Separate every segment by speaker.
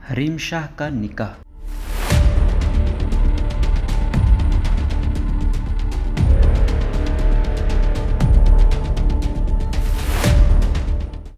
Speaker 1: हरीम शाह का निकाह।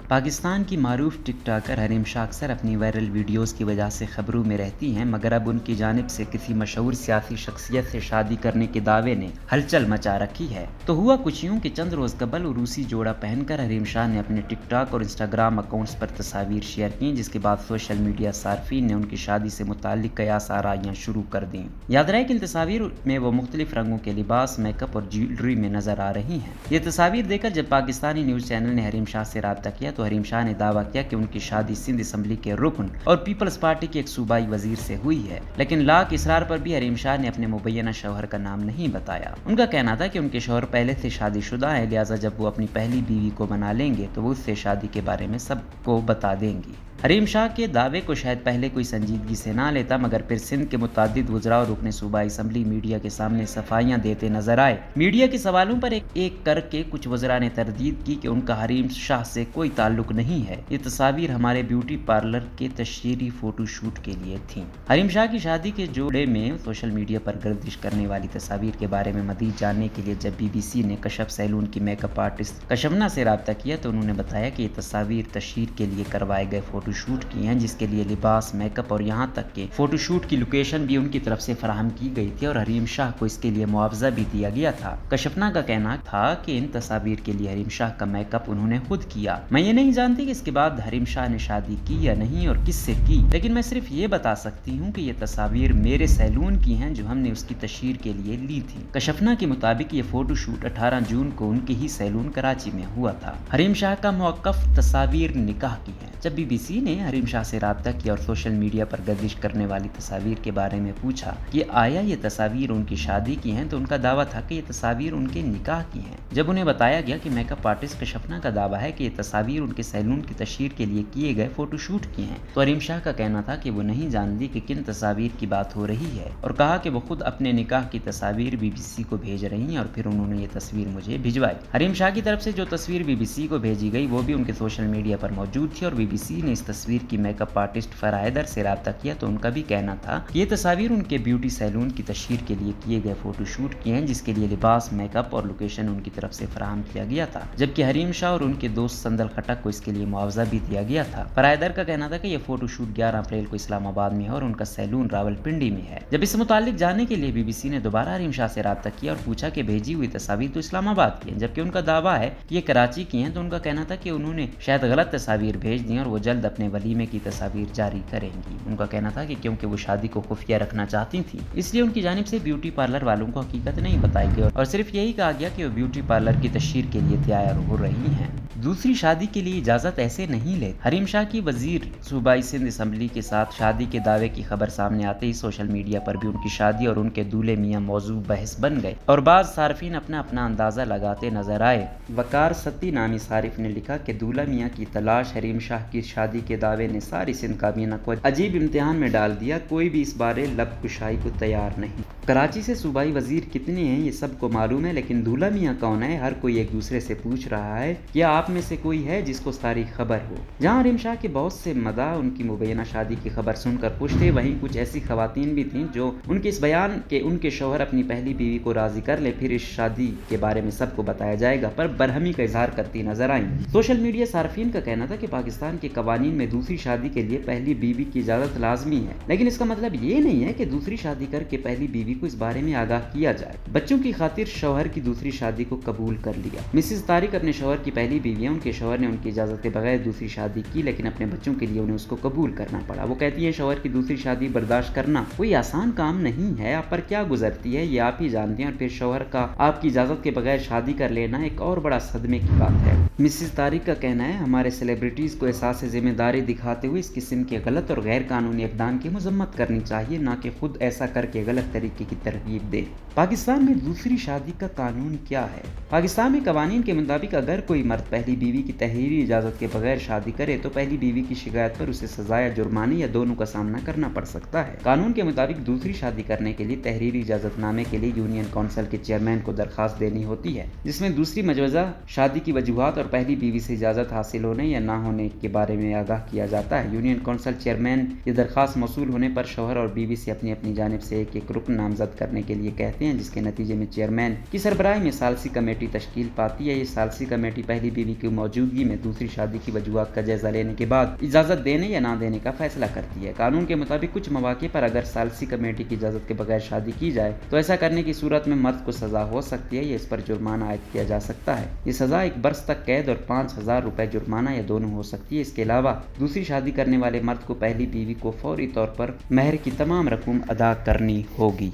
Speaker 1: पाकिस्तान की मारूफ टिकटॉकर हरीम शाह अक्सर अपनी वायरल वीडियोस की वजह से खबरों में रहती हैं, मगर अब उनकी जानिब से किसी मशहूर सियासी शख्सियत से शादी करने के दावे ने हलचल मचा रखी है। तो हुआ कुछ यूं कि चंद रोज कबल उरूसी जोड़ा पहनकर हरीम शाह ने अपने टिकटॉक और इंस्टाग्राम अकाउंट्स पर तस्वीर शेयर की, जिसके बाद सोशल मीडिया सार्फिन ने उनकी शादी से मुताल्लिक कयास आराइयां शुरू कर दी। याद रहे कि इन तस्वीर में वो मुख्तलिफ रंगों के लिबास, मेकअप और ज्वेलरी में नजर आ रही हैं। ये तस्वीर देखकर जब पाकिस्तानी न्यूज चैनल ने हरीम शाह से राब्ता किया तो हरीम शाह ने दावा किया कि उनकी शादी सिंध असम्बली के रुकन और पीपल्स पार्टी के एक सूबाई वजीर से हुई है, लेकिन लाख इसरार पर भी हरीम शाह ने अपने मुबैना शौहर का नाम नहीं बताया। उनका कहना था कि उनके शौहर पहले से शादीशुदा है, लिहाजा जब वो अपनी पहली बीवी को मना लेंगे तो वो उससे शादी के बारे में सबको बता देंगी। हरीम शाह के दावे को शायद पहले कोई संजीदगी से ना लेता, मगर फिर सिंध के मुतादिद वज़रा और रुकने सूबाई असम्बली मीडिया के सामने सफाइयां देते नजर आए। मीडिया के सवालों पर एक एक करके कुछ वज़रा ने तरदीद की कि उनका हरीम शाह से कोई ताल्लुक नहीं है, ये तस्वीर हमारे ब्यूटी पार्लर के तशहीरी फोटोशूट के लिए थी। हरीम शाह की शादी के जोड़े में सोशल मीडिया पर गर्दिश करने वाली तस्वीर के बारे में मज़ीद जानने के लिए जब BBC ने कशफ सैलून की मेकअप आर्टिस्ट कशबना से राब्ता किया तो उन्होंने बताया कि ये तस्वीर तशहीर के लिए करवाए गए फोटोशूट की हैं, जिसके लिए लिबास, मेकअप और यहाँ तक के फोटोशूट की लोकेशन भी उनकी तरफ से फराहम की गई थी और हरीम शाह को इसके लिए मुआवजा भी दिया गया था। कशफना का कहना था कि इन तस्वीर के लिए हरीम शाह का मेकअप उन्होंने खुद किया। मैं ये नहीं जानती कि इसके बाद हरीम शाह ने शादी की या नहीं और किससे की, लेकिन मैं सिर्फ ये बता सकती हूँ कि ये तस्वीर मेरे सैलून की हैं जो हमने उसकी तशहीर के लिए ली थी। कशफना के मुताबिक ये फोटोशूट 18 जून को उनके ही सैलून कराची में हुआ था। हरीम शाह का मौक़िफ़ तस्वीर निकाह की है। जब BBC ने हरीम शाह से राब्ता किया और सोशल मीडिया पर गर्दिश करने वाली तस्वीर के बारे में पूछा कि आया ये तस्वीर उनकी शादी की हैं, तो उनका दावा था कि ये तस्वीर उनके निकाह की हैं। जब उन्हें बताया गया कि मेकअप आर्टिस्ट कशफना का दावा है कि ये तस्वीर उनके सैलून की तशहीर के लिए किए गए फोटोशूट की हैं, तो हरीम शाह का कहना था कि वो नहीं जानती कि किन तस्वीर की बात हो रही है और कहा कि वो खुद अपने निकाह की तस्वीर BBC को भेज रही हैं और फिर उन्होंने ये तस्वीर मुझे भिजवाई। हरीम शाह की तरफ से जो तस्वीर BBC को भेजी गई वो भी उनके सोशल मीडिया पर मौजूद थी और BBC ने इस तस्वीर की मेकअप आर्टिस्ट फरायदर से राब्ता किया तो उनका भी कहना था कि ये तस्वीर उनके ब्यूटी सैलून की तशहीर के लिए किए गए फोटोशूट की हैं, जिसके लिए लिबास, मेकअप और लोकेशन उनकी तरफ से फराहम किया गया था, जबकि हरीम शाह और उनके दोस्त संदल खटक को इसके लिए मुआवजा भी दिया गया था। फरायदर का कहना था कि यह फोटोशूट 11 अप्रैल को इस्लामाबाद में है और उनका सैलून रावलपिंडी में है। जब इस मुतालिक जानने के लिए BBC ने दोबारा हरीम शाह से राब्ता किया और पूछा कि भेजी हुई तस्वीर तो इस्लामाबाद की है, जबकि उनका दावा है कि ये कराची की हैं, तो उनका कहना था कि उन्होंने शायद गलत तस्वीर भेज दी और वो जल्द अपने वलीमे की तस्वीर जारी करेंगी। उनका कहना था कि क्योंकि वो शादी को खुफिया रखना चाहती थी, इसलिए उनकी जानिब से ब्यूटी पार्लर वालों को हकीकत नहीं बताई गई और सिर्फ यही कहा गया कि वो ब्यूटी पार्लर की तशहीर के लिए तैयार हो रही हैं। दूसरी शादी के लिए इजाजत ऐसे नहीं ले। हरीम शाह की वजीर सूबाई सिंध असम्बली के साथ शादी के दावे की खबर सामने आते ही सोशल मीडिया पर भी उनकी शादी और उनके दूल्हे मियां मौजू बहस बन गए और बाज़ सार्फिन अपना अपना अंदाजा लगाते नजर आए। वकार सत्ती नामी सारिफ ने लिखा कि दूल्हा मियां की तलाश हरीम शाह की शादी के दावे ने सारी सिंध काबीना को अजीब इम्तिहान में डाल दिया। कोई भी इस बारे लब कुशाई को तैयार नहीं। कराची से सूबाई वजीर कितने हैं ये सबको मालूम है, लेकिन दूल्हा मियां कौन है हर कोई एक दूसरे से पूछ रहा है। या आप में से कोई है जिसको सारी खबर हो? जहां हरीम शाह के बहुत से मदा उनकी मुबैना शादी की खबर सुनकर खुश थे, वहीं कुछ ऐसी खवातीन भी थीं जो उनके इस बयान के उनके शौहर अपनी पहली बीवी को राजी कर ले, फिर इस शादी के बारे में सबको बताया जाएगा, पर बरहमी का इजहार करती नजर आई। सोशल मीडिया सार्फिन का कहना था कि पाकिस्तान के कवानीन में दूसरी शादी के लिए पहली बीवी की इजाजत लाजमी है, लेकिन इसका मतलब ये नहीं है कि दूसरी शादी करके पहली बीवी को इस बारे में आगाह किया जाए। बच्चों की खातिर शौहर की दूसरी शादी को कबूल कर लिया। मिसेस तारिक अपने शौहर की पहली बीवी है। उनके शौहर ने उनकी इजाजत के बगैर दूसरी शादी की, लेकिन अपने बच्चों के लिए उन्हें उसको कबूल करना पड़ा। वो कहती है शौहर की दूसरी शादी बर्दाश्त करना कोई आसान काम नहीं है, आप पर क्या गुजरती है ये आप ही जानते हैं, और फिर शौहर का आपकी इजाजत के बगैर शादी कर लेना एक और बड़ा सदमे की बात है। मिसेस तारिक का कहना है हमारे सेलिब्रिटीज को एहसास जिम्मेदारी दिखाते हुए इस किस्म के गलत और गैर कानूनी इक़दाम की मजम्मत करनी चाहिए, ना कि खुद ऐसा करके गलत तरीके طریقے کی ترغیب دے۔ پاکستان میں دوسری شادی کا قانون کیا ہے؟ پاکستان میں قوانین کے مطابق اگر کوئی مرد پہلی بیوی کی تحریری اجازت کے بغیر شادی کرے تو پہلی بیوی کی شکایت پر اسے سزا یا جرمانے یا دونوں کا سامنا کرنا پڑ سکتا ہے۔ قانون کے مطابق دوسری شادی کرنے کے لیے تحریری اجازت نامے کے لیے یونین کونسل کے چیئرمین کو درخواست دینی ہوتی ہے، جس میں دوسری مجوزہ شادی کی وجوہات اور پہلی بیوی سے اجازت حاصل ہونے یا نہ ہونے کے بارے میں آگاہ کیا جاتا ہے۔ یونین کونسل چیئرمین یہ درخواست موصول ہونے پر شوہر اور بیوی سے اپنی اپنی جانب سے ایک ایک رکن نامزد کرنے کے لیے کہتے ہیں، جس کے نتیجے میں چیئرمین کی سربراہی میں ثالثی کمیٹی تشکیل پاتی ہے۔ یہ ثالثی کمیٹی پہلی بیوی کی موجودگی میں دوسری شادی کی وجوہات کا جائزہ لینے کے بعد اجازت دینے یا نہ دینے کا فیصلہ کرتی ہے۔ قانون کے مطابق کچھ مواقع پر اگر ثالثی کمیٹی کی اجازت کے بغیر شادی کی جائے تو ایسا کرنے کی صورت میں مرد کو سزا ہو سکتی ہے یا اس پر جرمانہ عائد کیا جا سکتا ہے۔ یہ سزا 1 برس تک قید اور 5,000 روپے جرمانہ یا دونوں ہو سکتی ہے۔ اس کے علاوہ دوسری شادی کرنے والے مرد کو پہلی بیوی کو فوری طور پر مہر کی تمام رقم ادا کرنی ہوگی۔